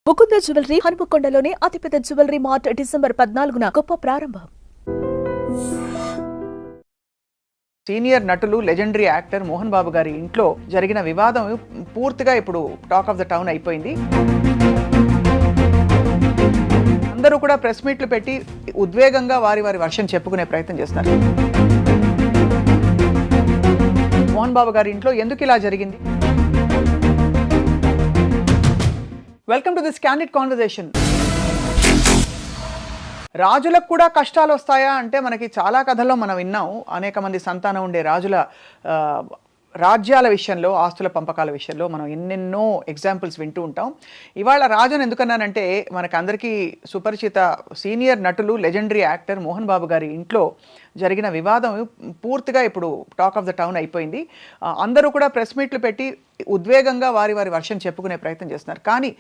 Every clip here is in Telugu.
ముకుంద జ్యువెలరీ హనుమకొండలోని అతిపెద్ద జ్యువెలరీ మార్ట్ డిసెంబర్ 14న గొప్ప ప్రారంభం. సీనియర్ నటులు లెజెండరీ యాక్టర్ మోహన్ బాబు గారి ఇంట్లో జరిగిన వివాదం పూర్తిగా ఇప్పుడు టాక్ ఆఫ్ ద టౌన్ అయిపోయింది. అందరూ కూడా ప్రెస్ మీట్లు పెట్టి ఉద్వేగంగా వారి వర్షం చెప్పుకునే ప్రయత్నం చేస్తున్నారు. మోహన్ బాబు గారి ఇంట్లో ఎందుకు ఇలా జరిగింది? Welcome to this candid conversation. రాజులకు కూడా కష్టాలు వస్తాయా అంటే మనకి చాలా కథల్లో మనం విన్నాం. అనేక మంది సంతానం ఉండే రాజుల రాజ్యాల విషయంలో, ఆస్తుల పంపకాల విషయంలో మనం ఎన్నెన్నో ఎగ్జాంపుల్స్ వింటూ ఉంటాం. ఇవాళ రాజును ఎందుకన్నానంటే మనకు అందరికీ సుపరిచిత సీనియర్ నటులు లెజెండరీ యాక్టర్ మోహన్ బాబు గారి ఇంట్లో జరిగిన వివాదం పూర్తిగా ఇప్పుడు టాక్ ఆఫ్ ద టౌన్ అయిపోయింది. అందరూ కూడా ప్రెస్ మీట్లు పెట్టి ఉద్వేగంగా వారి వర్షం చెప్పుకునే ప్రయత్నం చేస్తున్నారు. కానీ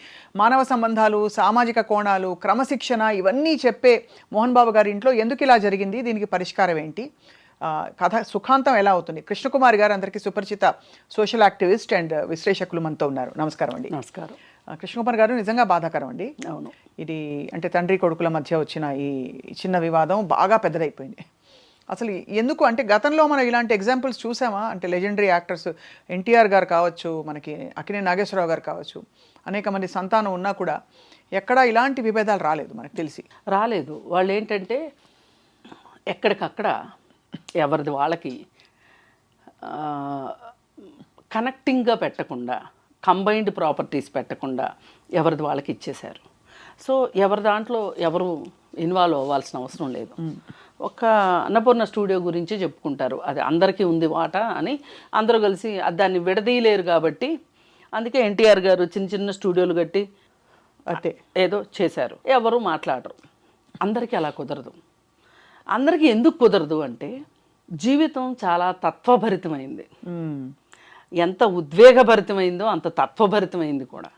మానవ సంబంధాలు, సామాజిక కోణాలు, క్రమశిక్షణ ఇవన్నీ చెప్పే మోహన్ బాబు గారి ఇంట్లో ఎందుకు ఇలా జరిగింది, దీనికి పరిష్కారం ఏంటి, కథ సుఖాంతం ఎలా అవుతుంది? కృష్ణకుమారి గారు అందరికీ సుపరిచిత సోషల్ యాక్టివిస్ట్ అండ్ విశ్లేషకులు మనతో ఉన్నారు. నమస్కారం అండి. నమస్కారం. కృష్ణకుమార్ గారు, నిజంగా బాధాకరం అండి. అవును, ఇది అంటే తండ్రి కొడుకుల మధ్య వచ్చిన ఈ చిన్న వివాదం బాగా పెద్దదైపోయింది. అసలు ఎందుకు అంటే గతంలో మనం ఇలాంటి ఎగ్జాంపుల్స్ చూసామా? అంటే లెజెండరీ యాక్టర్స్ ఎన్టీఆర్ గారు కావచ్చు, మనకి అక్కినేని నాగేశ్వరరావు గారు కావచ్చు, అనేక మంది సంతానం ఉన్నా కూడా ఎక్కడా ఇలాంటి విభేదాలు రాలేదు, మనకు తెలిసి రాలేదు. వాళ్ళు ఏంటంటే ఎక్కడికక్కడ ఎవరిది వాళ్ళకి కనెక్టింగ్గా పెట్టకుండా, కంబైన్డ్ ప్రాపర్టీస్ పెట్టకుండా ఎవరిది వాళ్ళకి ఇచ్చేశారు. సో ఎవరి దాంట్లో ఎవరు ఇన్వాల్వ్ అవ్వాల్సిన అవసరం లేదు. ఒక అన్నపూర్ణ స్టూడియో గురించి చెప్పుకుంటారు, అది అందరికీ ఉంది వాట అని. అందరూ కలిసి దాన్ని విడదీయలేరు కాబట్టి అందుకే ఎన్టీఆర్ గారు చిన్న చిన్న స్టూడియోలు కట్టి అంటే ఏదో చేశారు. ఎవరు మాట్లాడరు. అందరికీ అలా కుదరదు. అందరికీ ఎందుకు కుదరదు అంటే జీవితం చాలా తత్వభరితమైంది. ఎంత ఉద్వేగభరితమైందో అంత తత్వభరితమైంది కూడా.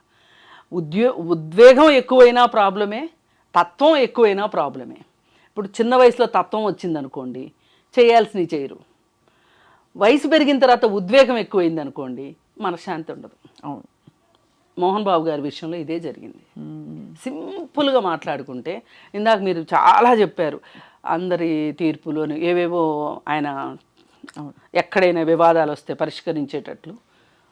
ఉద్వేగం ఎక్కువైనా ప్రాబ్లమే, తత్వం ఎక్కువైనా ప్రాబ్లమే. ఇప్పుడు చిన్న వయసులో తత్వం వచ్చిందనుకోండి, చేయాల్సినవి చేయరు. వయసు పెరిగిన తర్వాత ఉద్వేగం ఎక్కువైంది అనుకోండి, మనశ్శాంతి ఉండదు. అవును, మోహన్ బాబు గారి విషయంలో ఇదే జరిగింది. సింపుల్గా మాట్లాడుకుంటే, ఇందాక మీరు చాలా చెప్పారు అందరి తీర్పులోని ఏవేవో ఆయన ఎక్కడైనా వివాదాలు వస్తే పరిష్కరించేటట్లు.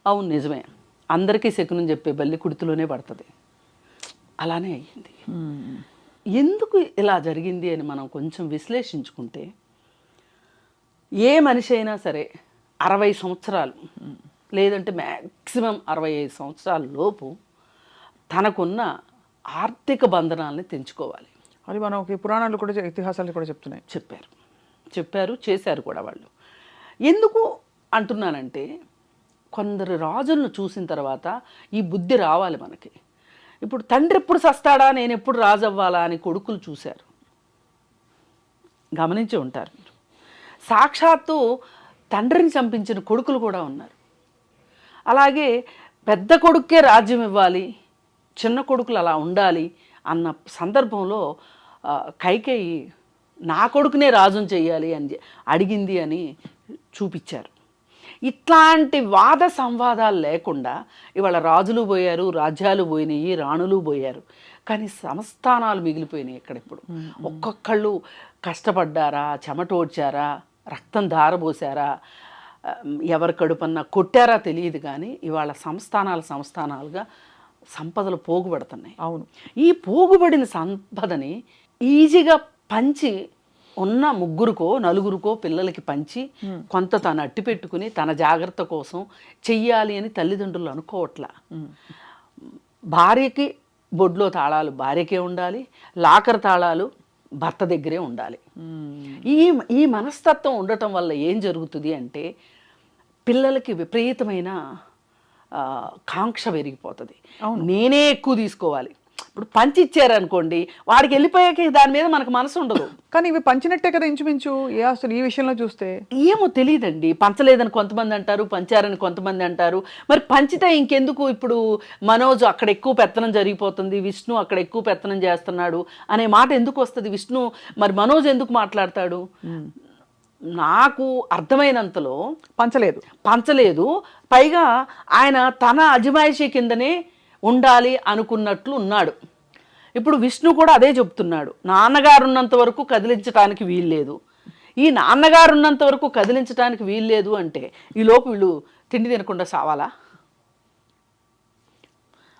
అవును, నిజమే. అందరికీ శకునం చెప్పే బల్లి కుడితిలోనే పడుతుంది. అలానే అయ్యింది. ఎందుకు ఇలా జరిగింది అని మనం కొంచెం విశ్లేషించుకుంటే, ఏ మనిషి అయినా సరే 60 సంవత్సరాలు లేదంటే మ్యాక్సిమం 65 సంవత్సరాల లోపు తనకున్న ఆర్థిక బంధనాలని తెంచుకోవాలి. అది మనకి పురాణాలు కూడా, ఇతిహాసాలు కూడా చెప్తున్నాయి. చెప్పారు, చేశారు కూడా వాళ్ళు. ఎందుకు అంటున్నానంటే, కొందరు రాజులను చూసిన తర్వాత ఈ బుద్ధి రావాలి మనకి. ఇప్పుడు తండ్రి ఎప్పుడు సస్తాడా, నేను ఎప్పుడు రాజు అవ్వాలా అని కొడుకులు చూశారు. గమనించి ఉంటారు మీరు. సాక్షాత్తు తండ్రిని చంపించిన కొడుకులు కూడా ఉన్నారు. అలాగే పెద్ద కొడుకే రాజ్యం ఇవ్వాలి, చిన్న కొడుకులు అలా ఉండాలి అన్న సందర్భంలో కైకేయి నా కొడుకునే రాజుని చెయ్యాలి అని అడిగింది అని చూపించారు. ఇట్లాంటి వాద సంవాదాలు లేకుండా ఇవాళ రాజులు పోయారు, రాజ్యాలు పోయినాయి, రాణులు పోయారు, కానీ సంస్థానాలు మిగిలిపోయినాయి. ఎక్కడెప్పుడు ఒక్కొక్కళ్ళు కష్టపడ్డారా, చెమటోడ్చారా, రక్తం ధారపోసారా, ఎవరి కడుపన్నా కొట్టారా తెలియదు, కానీ ఇవాళ సంస్థానాలుగా సంపదలు పోగుపడుతున్నాయి. అవును, ఈ పోగుబడిన సంపదని ఈజీగా పంచి ఉన్న ముగ్గురుకో నలుగురికో పిల్లలకి పంచి కొంత తను అట్టి పెట్టుకుని తన జాగ్రత్త కోసం చెయ్యాలి అని తల్లిదండ్రులు అనుకోవట్లా. భార్యకి బొడ్లో తాళాలు భార్యకే ఉండాలి, లాకర్ తాళాలు భర్త దగ్గరే ఉండాలి. ఈ మనస్తత్వం ఉండటం వల్ల ఏం జరుగుతుంది అంటే, పిల్లలకి విపరీతమైన కాంక్ష పెరిగిపోతుంది. నేనే ఎక్కువ తీసుకోవాలి. ఇప్పుడు పంచి ఇచ్చారనుకోండి, వాడికి వెళ్ళిపోయాక దాని మీద మనకు మనసు ఉండదు. కానీ ఇవి పంచినట్టే కదా ఇంచుమించు. అసలు ఈ విషయంలో చూస్తే ఏమో తెలియదండి. పంచలేదని కొంతమంది అంటారు, పంచారని కొంతమంది అంటారు. మరి పంచితే ఇంకెందుకు? ఇప్పుడు మనోజ్ అక్కడ ఎక్కువ పెత్తనం జరిగిపోతుంది, విష్ణు అక్కడ ఎక్కువ పెత్తనం చేస్తున్నాడు అనే మాట ఎందుకు వస్తుంది? విష్ణు మరి మనోజ్ ఎందుకు మాట్లాడతాడు? నాకు అర్థమైనంతలో పంచలేదు. పైగా ఆయన తన అజమాయిషీ కిందనే ఉండాలి అనుకున్నట్లు ఉన్నాడు. ఇప్పుడు విష్ణు కూడా అదే చెప్తున్నాడు, నాన్నగారు ఉన్నంత వరకు కదిలించడానికి వీల్లేదు. ఈ నాన్నగారు ఉన్నంత వరకు కదిలించడానికి వీల్లేదు అంటే ఈలోపు వీళ్ళు తిండి తినకుండా సావాలా?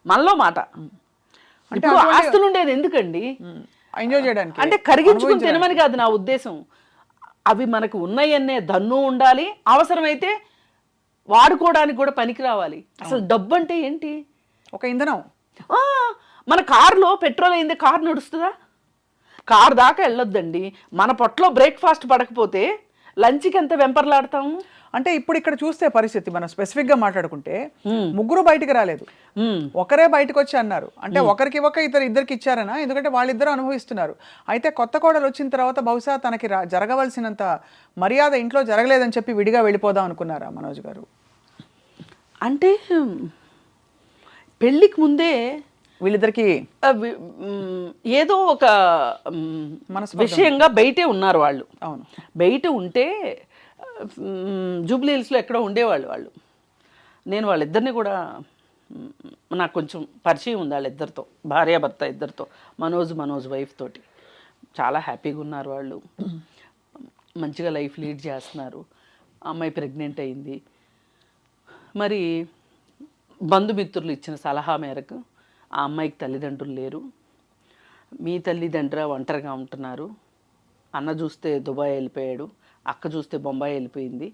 మనలో మాట. ఇప్పుడు ఆస్తులు ఉండేది ఎందుకండి? ఎంజాయ్ చేయడానికి, అంటే కరిగించుకుని తినమని కాదు నా ఉద్దేశం. అవి మనకు ఉన్నాయన్నే దన్ను ఉండాలి, అవసరమైతే వాడుకోవడానికి కూడా పనికి రావాలి. అసలు డబ్బు అంటే ఏంటి? ఒక ఇంధనం. మన కారులో పెట్రోల్ అయిందే కారు నడుస్తుందా? కారు దాకా వెళ్ళొద్దండి. మన పొట్టలో బ్రేక్ఫాస్ట్ పడకపోతే లంచ్కి ఎంత వెంపర్లాడతాము. అంటే ఇప్పుడు ఇక్కడ చూస్తే పరిస్థితి మనం స్పెసిఫిక్ గా మాట్లాడుకుంటే ముగ్గురు బయటికి రాలేదు, ఒకరే బయటకు వచ్చి అన్నారు. అంటే ఒకరికి ఇద్దరికి ఇచ్చారనా? ఎందుకంటే వాళ్ళిద్దరూ అనుభవిస్తున్నారు. అయితే కొత్త కోడలు వచ్చిన తర్వాత బహుశా తనకి జరగవలసినంత మర్యాద ఇంట్లో జరగలేదని చెప్పి విడిగా వెళ్ళిపోదాం అనుకున్నారా మనోజ్ గారు? అంటే పెళ్ళికి ముందే వీళ్ళిద్దరికి ఏదో ఒక విషయంగా బయటే ఉన్నారు వాళ్ళు. అవును, బయట ఉంటే జూబ్లీ హిల్స్లో ఎక్కడో ఉండేవాళ్ళు వాళ్ళు. నేను వాళ్ళిద్దరిని కూడా నాకు కొంచెం పరిచయం ఉంది వాళ్ళిద్దరితో, భార్యాభర్త ఇద్దరితో, మనోజ్ వైఫ్ తోటి. చాలా హ్యాపీగా ఉన్నారు వాళ్ళు, మంచిగా లైఫ్ లీడ్ చేస్తున్నారు. అమ్మాయి ప్రెగ్నెంట్ అయింది. మరి బంధుమిత్రులు ఇచ్చిన సలహా మేరకు ఆ అమ్మాయికి తల్లిదండ్రులు లేరు, మీ తల్లిదండ్రులు ఒంటరిగా ఉంటున్నారు, అన్న చూస్తే దుబాయ్ వెళ్ళిపోయాడు, అక్క చూస్తే బొంబాయి వెళ్ళిపోయింది,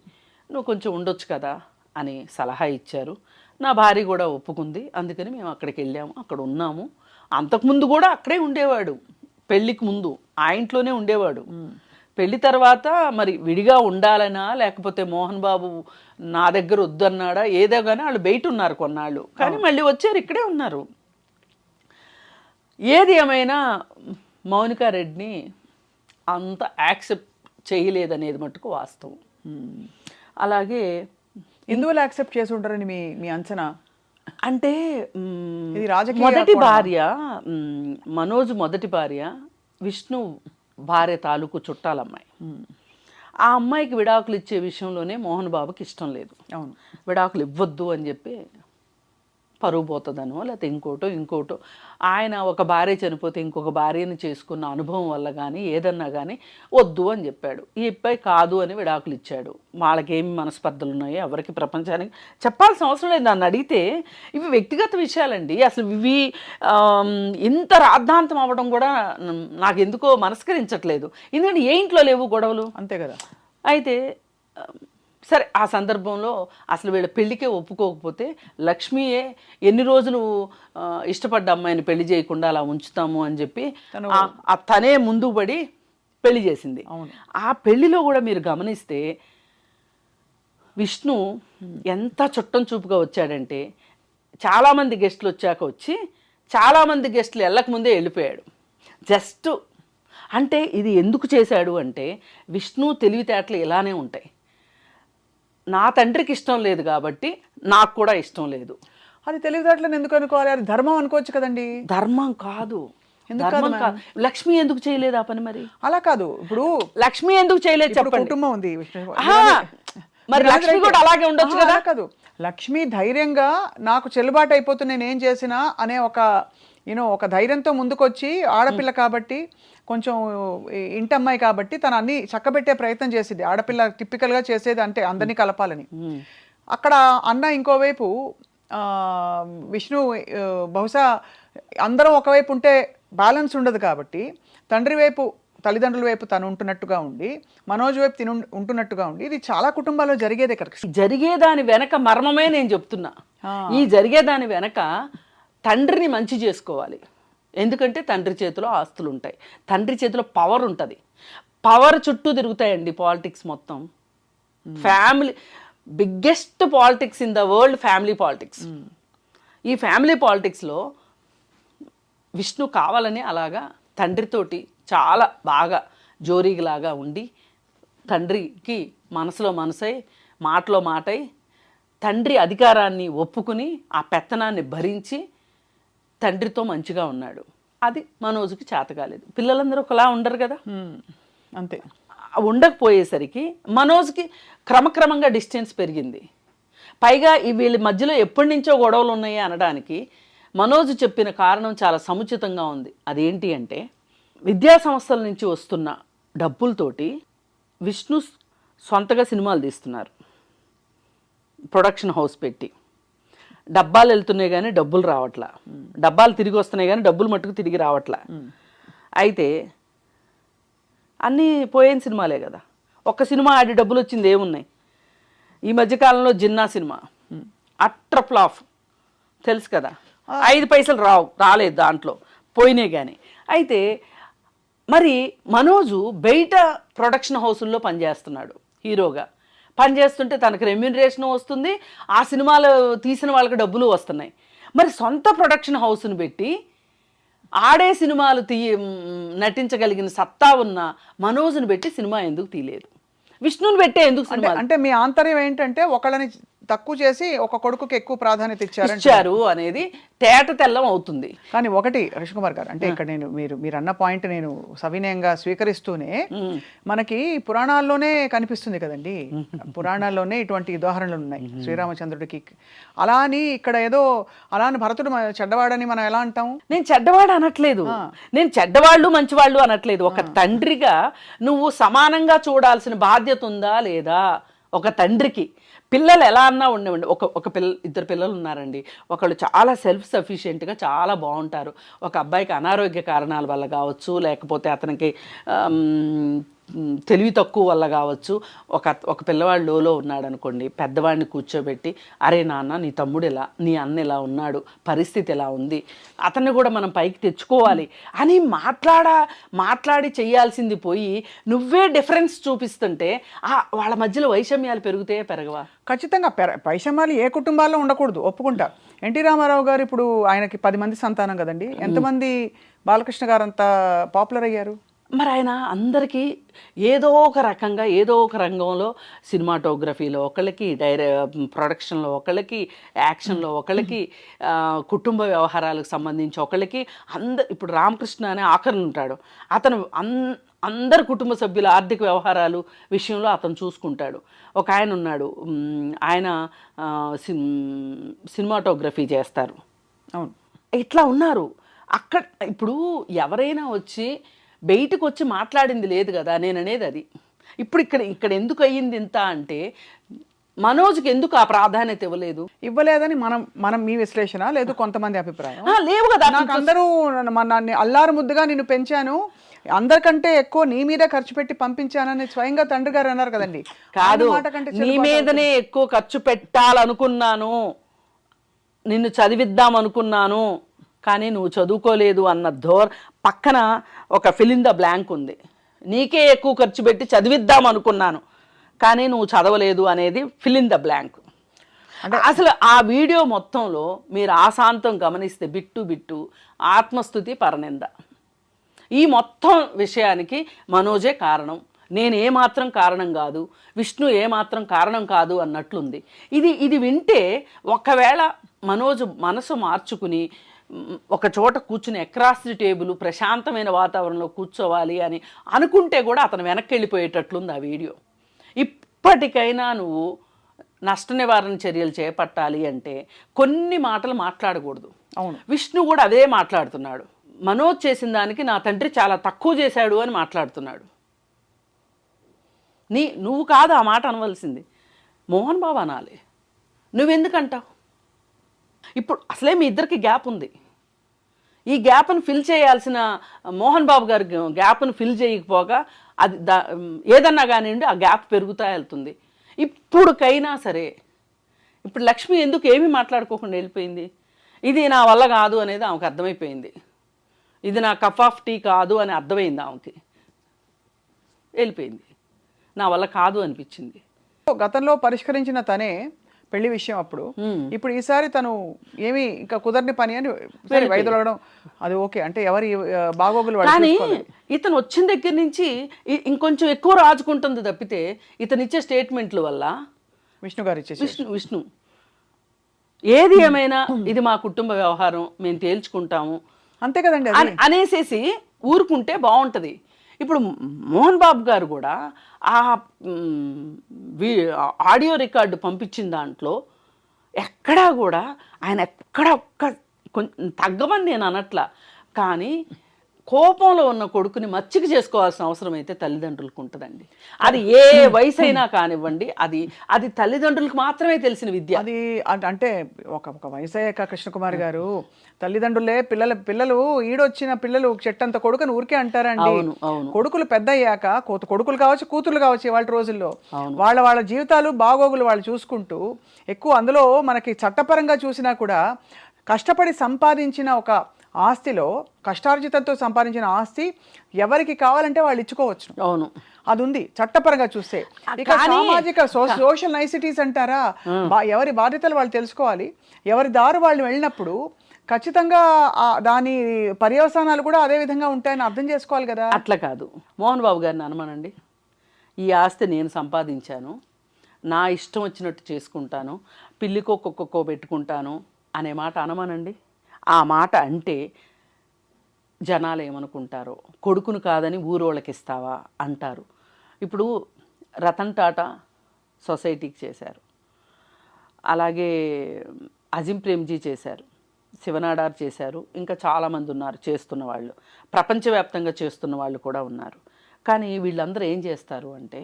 నువ్వు కొంచెం ఉండొచ్చు కదా అని సలహా ఇచ్చారు. నా భార్య కూడా ఒప్పుకుంది. అందుకని మేము అక్కడికి వెళ్ళాము, అక్కడ ఉన్నాము. అంతకుముందు కూడా అక్కడే ఉండేవాడు, పెళ్ళికి ముందు ఆ ఇంట్లోనే ఉండేవాడు. పెళ్లి తర్వాత మరి విడిగా ఉండాలనా లేకపోతే మోహన్ బాబు నా దగ్గర వద్దన్నాడా ఏదో కానీ వాళ్ళు బయట ఉన్నారు కొన్నాళ్ళు, కానీ మళ్ళీ వచ్చారు, ఇక్కడే ఉన్నారు. ఏది ఏమైనా మౌనికా రెడ్డిని అంత యాక్సెప్ట్ చేయలేదనేది మటుకు వాస్తవం. అలాగే ఎందువల్ల యాక్సెప్ట్ చేసి ఉంటారని మీ అంచనా? అంటే ఇది రాజకీయ మొదటి భార్య మనోజ్ మొదటి భార్య విష్ణు భార్య తాలూకు చుట్టాలమ్మాయి. ఆ అమ్మాయికి విడాకులు ఇచ్చే విషయంలోనే మోహన్ బాబుకి ఇష్టం లేదు. అవును, విడాకులు ఇవ్వద్దు అని చెప్పి పరువు పోతుందనో లేకపోతే ఇంకోటో ఆయన ఒక భార్య చనిపోతే ఇంకొక భార్యని చేసుకున్న అనుభవం వల్ల కానీ ఏదన్నా కానీ వద్దు అని చెప్పాడు. ఈ అబ్బాయి కాదు అని విడాకులు ఇచ్చాడు. వాళ్ళకేమి మనస్పర్ధలు ఉన్నాయో ఎవరికి ప్రపంచానికి చెప్పాల్సిన అవసరం లేదు. నన్ను అడిగితే ఇవి వ్యక్తిగత విషయాలండి. అసలు ఇవి ఇంత రాద్ధాంతం అవ్వడం కూడా నాకు ఎందుకో మనస్కరించట్లేదు. ఎందుకంటే ఏ ఇంట్లో లేవు గొడవలు, అంతే కదా. అయితే సరే ఆ సందర్భంలో అసలు వీళ్ళ పెళ్ళికే ఒప్పుకోకపోతే లక్ష్మియే ఎన్ని రోజులు ఇష్టపడ్డ అమ్మాయిని పెళ్లి చేయకుండా అలా ఉంచుతాము అని చెప్పి తనే ముందుకు పడి పెళ్లి చేసింది. ఆ పెళ్లిలో కూడా మీరు గమనిస్తే విష్ణు ఎంత చుట్టం చూపుగా వచ్చాడంటే చాలామంది గెస్టులు వచ్చాక వచ్చి చాలామంది గెస్టులు వెళ్ళకముందే వెళ్ళిపోయాడు. జస్ట్ అంటే ఇది ఎందుకు చేశాడు అంటే విష్ణు తెలివితేటలు ఇలానే ఉంటాయి. నా తండ్రికి ఇష్టం లేదు కాబట్టి నాకు కూడా ఇష్టం లేదు. అది తెలివితేటలను ఎందుకు అనుకోవాలి? అది ధర్మం అనుకోవచ్చు కదండి. ధర్మం కాదు. లక్ష్మి ఎందుకు చేయలేదు ఆ పని? మరి అలా కాదు, ఇప్పుడు లక్ష్మి ఎందుకు చేయలేదు చెప్పండి. కుటుంబం ఉంది, మరి లక్ష్మి కూడా అలాగే ఉండొచ్చు కదా. కాదు, లక్ష్మి ధైర్యంగా నాకు చెల్లుబాటు అయిపోతుంది నేను చేసినా అనే ఒక ధైర్యంతో ముందుకొచ్చి ఆడపిల్ల కాబట్టి కొంచెం ఇంటమ్మాయి కాబట్టి తను అన్ని చక్కబెట్టే ప్రయత్నం చేసేది. ఆడపిల్ల టిపికల్గా చేసేది అంటే అందరినీ కలపాలని. అక్కడ అన్న ఇంకోవైపు విష్ణు బహుశా అందరం ఒకవైపు ఉంటే బ్యాలెన్స్ ఉండదు కాబట్టి తండ్రి వైపు తల్లిదండ్రుల వైపు తను ఉంటున్నట్టుగా ఉండి మనోజ్ వైపు తిను ఉంటున్నట్టుగా ఉండి ఇది చాలా కుటుంబాల్లో జరిగేదే కదా. జరిగేదాని వెనక మర్మమే నేను చెప్తున్నా. ఈ జరిగేదాని వెనక తండ్రిని మంచి చేసుకోవాలి. ఎందుకంటే తండ్రి చేతిలో ఆస్తులు ఉంటాయి, తండ్రి చేతిలో పవర్ ఉంటుంది. పవర్ చుట్టూ తిరుగుతాయండి పాలిటిక్స్ మొత్తం. Family biggest politics in the world family politics. ఈ ఫ్యామిలీ పాలిటిక్స్లో విష్ణు కావాలని అలాగా తండ్రితోటి చాలా బాగా జోరీలాగా ఉండి తండ్రికి మనసులో మనసై మాటలో మాటై తండ్రి అధికారాన్ని ఒప్పుకుని ఆ పెత్తనాన్ని భరించి తండ్రితో మంచిగా ఉన్నాడు. అది మనోజ్కి చేత కాలేదు. పిల్లలందరూ ఒకలా ఉండరు కదా, అంతే. ఉండకపోయేసరికి మనోజ్కి క్రమక్రమంగా డిస్టెన్స్ పెరిగింది. పైగా వీళ్ళ మధ్యలో ఎప్పటి నుంచో గొడవలు ఉన్నాయి అనడానికి మనోజ్ చెప్పిన కారణం చాలా సముచితంగా ఉంది. అదేంటి అంటే విద్యా సంస్థల నుంచి వస్తున్న డబ్బులతోటి విష్ణు సొంతగా సినిమాలు తీస్తున్నారు, ప్రొడక్షన్ హౌస్ పెట్టి. డబ్బాలు వెళ్తున్నాయి కానీ డబ్బులు రావట్లా, డబ్బాలు తిరిగి వస్తున్నాయి కానీ డబ్బులు మట్టుకు తిరిగి రావట్లా. అయితే అన్నీ పోయిన సినిమాలే కదా, ఒక్క సినిమా ఆడి డబ్బులు వచ్చింది ఏమున్నాయి? ఈ మధ్యకాలంలో జిన్నా సినిమా అట్టర్ ఫ్లాప్, తెలుసు కదా, 5 పైసలు రాలేదు దాంట్లో, పోయినాయి కానీ. అయితే మరి మనోజు బయట ప్రొడక్షన్ హౌసుల్లో పనిచేస్తున్నాడు, హీరోగా పనిచేస్తుంటే తనకు రెమ్యూనరేషన్ వస్తుంది, ఆ సినిమాలు తీసిన వాళ్ళకి డబ్బులు వస్తున్నాయి. మరి సొంత ప్రొడక్షన్ హౌస్ని పెట్టి ఆడే సినిమాలు నటించగలిగిన సత్తా ఉన్న మనోజ్ని పెట్టి సినిమా ఎందుకు తీయలేదు? విష్ణుని పెట్టే ఎందుకు సినిమా? అంటే మీ ఆంతర్యం ఏంటంటే ఒకళ్ళని తక్కువ చేసి ఒక కొడుకుకి ఎక్కువ ప్రాధాన్యత ఇచ్చారు అనేది తేట తెల్లం అవుతుంది. కానీ ఒకటి రవికుమార్ గారు, అంటే ఇక్కడ నేను మీరు అన్న పాయింట్ నేను సవినయంగా స్వీకరిస్తూనే, మనకి పురాణాల్లోనే కనిపిస్తుంది కదండి, పురాణాల్లోనే ఇటువంటి ఉదాహరణలు ఉన్నాయి శ్రీరామచంద్రుడికి. అలా అని ఇక్కడ ఏదో అలా అని భరతుడు చెడ్డవాడని మనం ఎలా అంటాము? నేను చెడ్డవాడు అనట్లేదు, నేను చెడ్డవాళ్ళు మంచివాళ్ళు అనట్లేదు. ఒక తండ్రిగా నువ్వు సమానంగా చూడాల్సిన బాధ్యత ఉందా లేదా? ఒక తండ్రికి పిల్లలు ఎలా అన్నా ఉండేవండి. ఇద్దరు పిల్లలు ఉన్నారండి, ఒకళ్ళు చాలా సెల్ఫ్ సఫిషియెంట్గా చాలా బాగుంటారు. ఒక అబ్బాయికి అనారోగ్య కారణాల వల్ల కావచ్చు, లేకపోతే అతనికి తెలివి తక్కువ వల్ల కావచ్చు, ఒక పిల్లవాడు లోలో ఉన్నాడు అనుకోండి, పెద్దవాడిని కూర్చోబెట్టి, అరే నాన్న నీ తమ్ముడు ఇలా, నీ అన్న ఇలా ఉన్నాడు, పరిస్థితి ఎలా ఉంది, అతన్ని కూడా మనం పైకి తెచ్చుకోవాలి అని మాట్లాడి చేయాల్సింది పోయి నువ్వే డిఫరెన్స్ చూపిస్తుంటే వాళ్ళ మధ్యలో వైషమ్యాలు పెరగవా? ఖచ్చితంగా వైషమ్యాలు ఏ కుటుంబాల్లో ఉండకూడదు, ఒప్పుకుంటా. ఎన్టీ రామారావు గారు ఇప్పుడు ఆయనకి 10 మంది సంతానం కదండి, ఎంతమంది బాలకృష్ణ గారు అంత పాపులర్ అయ్యారు? మరి ఆయన అందరికీ ఏదో ఒక రకంగా ఏదో ఒక రంగంలో, సినిమాటోగ్రఫీలో ఒకళ్ళకి, ప్రొడక్షన్లో ఒకళ్ళకి, యాక్షన్లో ఒకళ్ళకి, కుటుంబ వ్యవహారాలకు సంబంధించి ఒకళ్ళకి, ఇప్పుడు రామకృష్ణ అనే ఆఖరులు ఉంటాడు, అతను అందరు కుటుంబ సభ్యుల ఆర్థిక వ్యవహారాలు విషయంలో అతను చూసుకుంటాడు. ఒక ఆయన ఉన్నాడు, ఆయన సినిమాటోగ్రఫీ చేస్తారు. అవును, ఇట్లా ఉన్నారు. అక్కడ ఇప్పుడు ఎవరైనా వచ్చి బయటకు వచ్చి మాట్లాడింది లేదు కదా, నేను అనేది అది. ఇప్పుడు ఇక్కడ ఎందుకు అయ్యింది ఇంత అంటే, మనోజ్కి ఎందుకు ఆ ప్రాధాన్యత ఇవ్వలేదని మనం మీ విశ్లేషణ, లేదు కొంతమంది అభిప్రాయం? లేవు కదా, నాకు అందరూ నన్ను అల్లారు ముద్దుగా నిన్ను పెంచాను, అందరికంటే ఎక్కువ నీ మీదే ఖర్చు పెట్టి పంపించానని స్వయంగా తండ్రి గారు అన్నారు కదండి. కాదు, నీ మీదనే ఎక్కువ ఖర్చు పెట్టాలనుకున్నాను, నిన్ను చదివిద్దాం అనుకున్నాను, కానీ నువ్వు చదువుకోలేదు అన్న పక్కన ఒక ఫిల్ ఇన్ ద బ్లాంక్ ఉంది. నీకే ఎక్కువ ఖర్చు పెట్టి చదివిద్దాం అనుకున్నాను కానీ నువ్వు చదవలేదు అనేది ఫిల్ ఇన్ ద బ్లాంక్. అంటే అసలు ఆ వీడియో మొత్తంలో మీరు ఆశాంతం గమనిస్తే బిట్టు ఆత్మస్తుతి పరనింద, ఈ మొత్తం విషయానికి మనోజే కారణం, నేను ఏమాత్రం కారణం కాదు, విష్ణు ఏమాత్రం కారణం కాదు అన్నట్లుంది. ఇది వింటే ఒకవేళ మనోజ్ మనసు మార్చుకుని ఒక చోట కూర్చుని అక్రాస్ ది టేబుల్ ప్రశాంతమైన వాతావరణంలో కూర్చోవాలి అని అనుకుంటే కూడా అతను వెనక్కి వెళ్ళిపోయేటట్లుంది ఆ వీడియో. ఇప్పటికైనా నువ్వు నష్ట నివారణ చర్యలు చేపట్టాలి అంటే కొన్ని మాటలు మాట్లాడకూడదు. అవును, విష్ణు కూడా అదే మాట్లాడుతున్నాడు. మనోజ్ చేసిన దానికి నా తండ్రి చాలా తక్కువ చేశాడు అని మాట్లాడుతున్నాడు. నువ్వు కాదు ఆ మాట అనవలసింది, మోహన్ బాబు అనాలి. నువ్వెందుకంటావు? ఇప్పుడు అసలే మీ ఇద్దరికి గ్యాప్ ఉంది, ఈ గ్యాప్ను ఫిల్ చేయాల్సిన మోహన్ బాబు గారి గ్యాప్ను ఫిల్ చేయకపోగా అది ఏదన్నా కానివ్వండి ఆ గ్యాప్ పెరుగుతా వెళ్తుంది. ఇప్పుడుకైనా సరే, ఇప్పుడు లక్ష్మి ఎందుకు ఏమీ మాట్లాడుకోకుండా వెళ్ళిపోయింది? ఇది నా వల్ల కాదు అనేది ఆమెకు అర్థమైపోయింది, ఇది నా కప్ ఆఫ్ టీ కాదు అని అర్థమైంది ఆమెకి, వెళ్ళిపోయింది. నా వల్ల కాదు అనిపించింది. గతంలో పరిష్కరించిన తనే పెళ్లి విషయం అప్పుడు, ఇప్పుడు ఈసారి తను ఏమి ఇంకా కుదరని పని అని వైదొలగడం, అది ఓకే అంటే ఎవరి బాగోగులు. కానీ ఇతను వచ్చిన దగ్గర నుంచి ఇంకొంచెం ఎక్కువ రాజుకుంటుంది తప్పితే ఇతను ఇచ్చే స్టేట్మెంట్ల వల్ల విష్ణు గారు ఇచ్చే విష్ణు ఏది ఏమైనా ఇది మా కుటుంబ వ్యవహారం, మేము తేల్చుకుంటాము అంతే కదండి అనేసేసి ఊరుకుంటే బాగుంటుంది. ఇప్పుడు మోహన్ బాబు గారు కూడా ఆ ఆడియో రికార్డు పంపించిన దాంట్లో ఎక్కడా కూడా ఆయన ఒక్క కొంచెం తగ్గమని నేను అనట్లా, కానీ కోపంలో ఉన్న కొడుకుని మచ్చిక చేసుకోవాల్సిన అవసరం అయితే తల్లిదండ్రులకు ఉంటుందండి. అది ఏ వయసు అయినా కానివ్వండి, అది తల్లిదండ్రులకు మాత్రమే తెలిసిన విద్య. అది అంటే ఒక వయసయ్యాక కృష్ణకుమార్ గారు తల్లిదండ్రులే పిల్లలు ఈడొచ్చిన పిల్లలు చెట్టంత కొడుకుని ఊరికే అంటారండి. కొడుకులు పెద్ద అయ్యాక కొడుకులు కావచ్చు, కూతుర్లు కావచ్చు, ఇవాళ రోజుల్లో వాళ్ళ జీవితాలు బాగోగులు వాళ్ళు చూసుకుంటూ ఎక్కువ అందులో మనకి చట్టపరంగా చూసినా కూడా కష్టపడి సంపాదించిన ఒక ఆస్తిలో, కష్టార్జితంతో సంపాదించిన ఆస్తి ఎవరికి కావాలంటే వాళ్ళు ఇచ్చుకోవచ్చు. అవును, అది ఉంది చట్టపరంగా చూస్తే. ఇక సామాజిక సోషల్ నైసిటీస్ అంటారా, ఎవరి బాధ్యతలు వాళ్ళు తెలుసుకోవాలి, ఎవరి దారి వాళ్ళు వెళ్ళినప్పుడు ఖచ్చితంగా దాని పర్యవసానాలు కూడా అదే విధంగా ఉంటాయని అర్థం చేసుకోవాలి కదా. అట్లా కాదు, మోహన్ బాబు గారిని అనమానండి, ఈ ఆస్తి నేను సంపాదించాను, నా ఇష్టం వచ్చినట్టు చేసుకుంటాను, పిల్లికో కుక్కకో పెట్టుకుంటాను అనే మాట అనమానండి. ఆ మాట అంటే జనాలు ఏమనుకుంటారో, కొడుకును కాదని ఊరోళ్ళకి ఇస్తావా అంటారు. ఇప్పుడు రతన్ టాటా సొసైటీకి చేశారు, అలాగే అజిం ప్రేమ్జీ చేశారు, శివనాడార్ చేశారు, ఇంకా చాలామంది ఉన్నారు చేస్తున్న వాళ్ళు, ప్రపంచవ్యాప్తంగా చేస్తున్న వాళ్ళు కూడా ఉన్నారు. కానీ వీళ్ళందరూ ఏం చేస్తారు అంటే,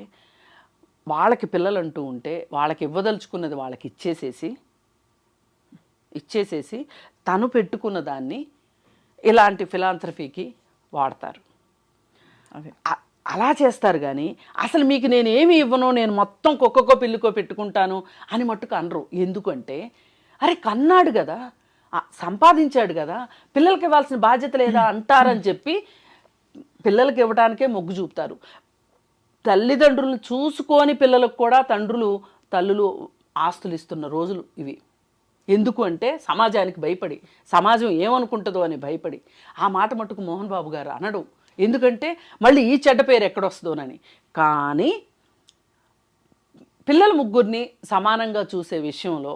వాళ్ళకి పిల్లలు అంటూ ఉంటే వాళ్ళకి ఇవ్వదలుచుకున్నది వాళ్ళకి ఇచ్చేసేసి తను పెట్టుకున్న దాన్ని ఇలాంటి ఫిలాంథ్రఫీకి వాడతారు. అలా చేస్తారు. కానీ అసలు మీకు నేను ఏమి ఇవ్వను, నేను మొత్తం కుక్కకో పిల్లికో పెట్టుకుంటాను అని మట్టుకు అనరు. ఎందుకంటే అరే కన్నాడు కదా, సంపాదించాడు కదా, పిల్లలకి ఇవ్వాల్సిన బాధ్యత లేదా అంటారని చెప్పి పిల్లలకి ఇవ్వడానికే మొగ్గు చూపుతారు. తల్లిదండ్రులను చూసుకొని పిల్లలకు కూడా తల్లులు ఆస్తులు ఇస్తున్న రోజులు ఇవి. ఎందుకు అంటే సమాజానికి భయపడి, సమాజం ఏమనుకుంటుందో అని భయపడి. ఆ మాట మట్టుకు మోహన్ బాబు గారు అనడం, ఎందుకంటే మళ్ళీ ఈ చెడ్డ పేరు ఎక్కడొస్తుందోనని. కానీ పిల్లల ముగ్గురిని సమానంగా చూసే విషయంలో,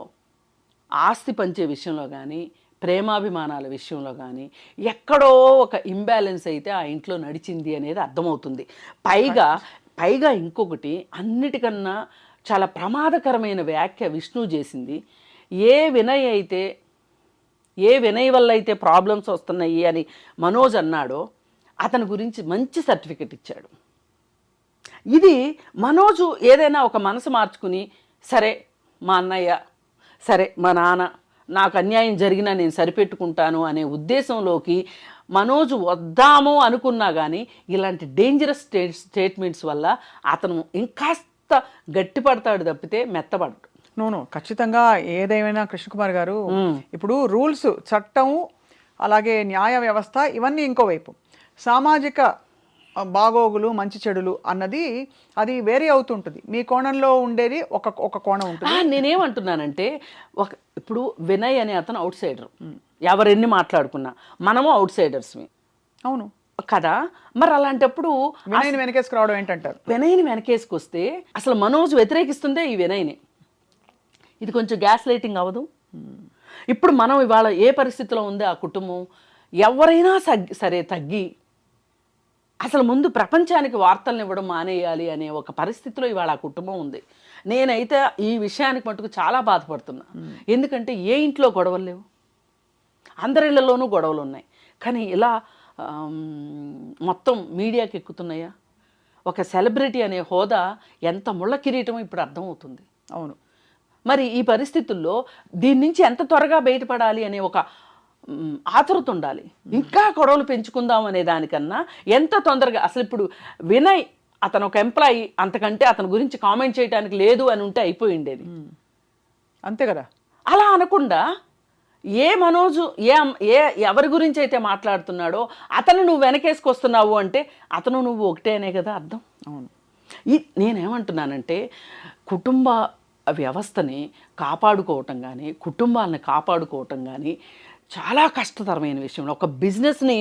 ఆస్తి పంచే విషయంలో కానీ, ప్రేమాభిమానాల విషయంలో కానీ ఎక్కడో ఒక ఇంబ్యాలెన్స్ అయితే ఆ ఇంట్లో నడిచింది అనేది అర్థమవుతుంది. పైగా ఇంకొకటి, అన్నిటికన్నా చాలా ప్రమాదకరమైన వ్యాఖ్య విష్ణు చేసింది. ఏ వినయ్ వల్ల అయితే ప్రాబ్లమ్స్ వస్తున్నాయి అని మనోజ్ అన్నాడో అతని గురించి మంచి సర్టిఫికెట్ ఇచ్చాడు. ఇది మనోజు ఏదైనా ఒక మనసు మార్చుకుని, సరే మా అన్నయ్య, సరే మా నాన్న నాకు అన్యాయం జరిగినా నేను సరిపెట్టుకుంటాను అనే ఉద్దేశంలోకి మనోజు వద్దాము అనుకున్నా కానీ ఇలాంటి డేంజరస్ స్టేట్మెంట్స్ వల్ల అతను ఇంకాస్త గట్టిపడతాడు తప్పితే మెత్తపడడు. నో ఖచ్చితంగా ఏదేమైనా కృష్ణకుమార్ గారు, ఇప్పుడు రూల్స్, చట్టం, అలాగే న్యాయ వ్యవస్థ ఇవన్నీ ఇంకోవైపు, సామాజిక బాగోగులు, మంచి చెడులు అన్నది అది వేరే అవుతుంటుంది. మీ కోణంలో ఉండేది ఒక కోణం ఉంటుంది. నేనేమంటున్నానంటే, ఇప్పుడు వినయ్ అనే అతను అవుట్ సైడర్, ఎవరెన్ని మాట్లాడుకున్నా మనము అవుట్ సైడర్స్మి. అవును కదా, మరి అలాంటప్పుడు వినయ్ని వెనకేసుకురావడం ఏంటంటారు? వినయ్ని వెనకేసుకొస్తే అసలు మనోజ్ వ్యతిరేకిస్తుందే ఈ వినయ్ని. ఇది కొంచెం గ్యాస్ లైటింగ్ అవ్వదు? ఇప్పుడు మనం ఇవాళ ఏ పరిస్థితిలో ఉంది ఆ కుటుంబం, ఎవరైనా సరే తగ్గి అసలు ముందు ప్రపంచానికి వార్తలను ఇవ్వడం మానేయాలి అనే ఒక పరిస్థితిలో ఇవాళ ఆ కుటుంబం ఉంది. నేనైతే ఈ విషయానికి మటుకు చాలా బాధపడుతున్నా. ఎందుకంటే ఏ ఇంట్లో గొడవలు లేవు, అందరిళ్లలోనూ గొడవలు ఉన్నాయి. కానీ ఇలా మొత్తం మీడియాకి ఎక్కుతున్నాయా? ఒక సెలబ్రిటీ అనే హోదా ఎంత ముళ్ళ కిరీటమో ఇప్పుడు అర్థమవుతుంది. అవును, మరి ఈ పరిస్థితుల్లో దీని నుంచి ఎంత త్వరగా బయటపడాలి అనే ఒక ఆతృత ఉండాలి. ఇంకా గొడవలు పెంచుకుందాం అనే దానికన్నా ఎంత తొందరగా, అసలు ఇప్పుడు వినయ్ అతను ఒక ఎంప్లాయీ, అంతకంటే అతని గురించి కామెంట్ చేయడానికి లేదు అని ఉంటే అయిపోయి ఉండేది. అంతే కదా. అలా అనకుండా మనోజు ఎవరి గురించి అయితే మాట్లాడుతున్నాడో అతను నువ్వు వెనకేసుకొస్తున్నావు అంటే అతను నువ్వు ఒకటేనే కదా అర్థం. అవును, నేనేమంటున్నానంటే కుటుంబ వ్యవస్థని కాపాడుకోవటం కానీ, కుటుంబాలను కాపాడుకోవటం కానీ చాలా కష్టతరమైన విషయం. ఒక బిజినెస్ని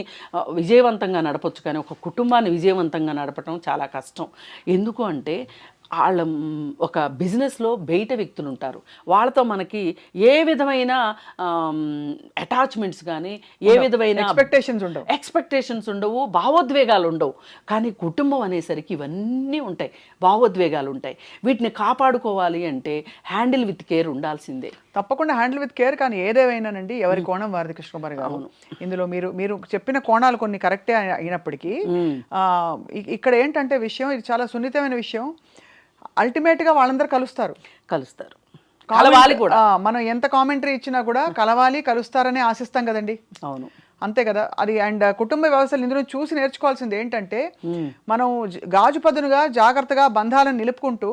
విజయవంతంగా నడపచ్చు, కానీ ఒక కుటుంబాన్ని విజయవంతంగా నడపటం చాలా కష్టం. ఎందుకు అంటే వాళ్ళ ఒక బిజినెస్లో బయట వ్యక్తులు ఉంటారు, వాళ్ళతో మనకి ఏ విధమైన అటాచ్మెంట్స్ కానీ, ఏ విధమైన ఎక్స్పెక్టేషన్స్ ఉండవు, భావోద్వేగాలు ఉండవు. కానీ కుటుంబం అనేసరికి ఇవన్నీ ఉంటాయి, భావోద్వేగాలు ఉంటాయి. వీటిని కాపాడుకోవాలి అంటే హ్యాండిల్ విత్ కేర్ ఉండాల్సిందే. తప్పకుండా హ్యాండిల్ విత్ కేర్. కానీ ఏదేమైనానండి, ఎవరి కోణం వారిది కృష్ణకుమారి గారు. ఇందులో మీరు మీరు చెప్పిన కోణాలు కొన్ని కరెక్టే అయినప్పటికీ ఇక్కడ ఏంటంటే విషయం, ఇది చాలా సున్నితమైన విషయం. అల్టిమేట్గా వాళ్ళందరూ కలుస్తారు. కలవాలి కూడా. మనం ఎంత కామెంటరీ ఇచ్చినా కూడా కలవాలి, కలుస్తారని ఆశిస్తాం కదండి. అవును, అంతే కదా అది. అండ్ కుటుంబ వ్యవస్థలు ఇందులో చూసి నేర్చుకోవాల్సింది ఏంటంటే, మనం గాజు పదునుగా జాగ్రత్తగా బంధాలను నిలుపుకుంటూ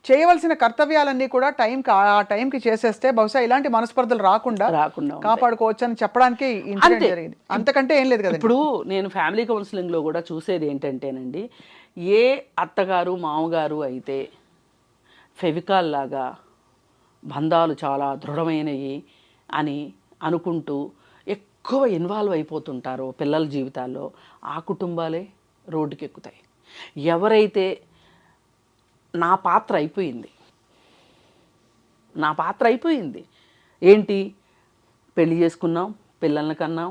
చేయవలసిన కర్తవ్యాలన్నీ కూడా ఆ టైంకి చేసేస్తే బహుశా ఇలాంటి మనస్పర్ధలు రాకుండా కాపాడుకోవచ్చు అని చెప్పడానికి ఇన్సిడెంట్ జరిగింది. అంతకంటే ఏం లేదు కదా. ఇప్పుడు నేను ఫ్యామిలీ కౌన్సిలింగ్లో కూడా చూసేది ఏంటంటేనండి, ఏ అత్తగారు మామగారు అయితే ఫెవికాల్ లాగా బంధాలు చాలా దృఢమైనవి అని అనుకుంటూ ఎక్కువ ఇన్వాల్వ్ అయిపోతుంటారో పిల్లల జీవితాల్లో, ఆ కుటుంబాలే రోడ్డుకి ఎక్కుతాయి. ఎవరైతే నా పాత్ర అయిపోయింది ఏంటి, పెళ్లి చేసుకున్నాం, పిల్లల్ని కన్నాం,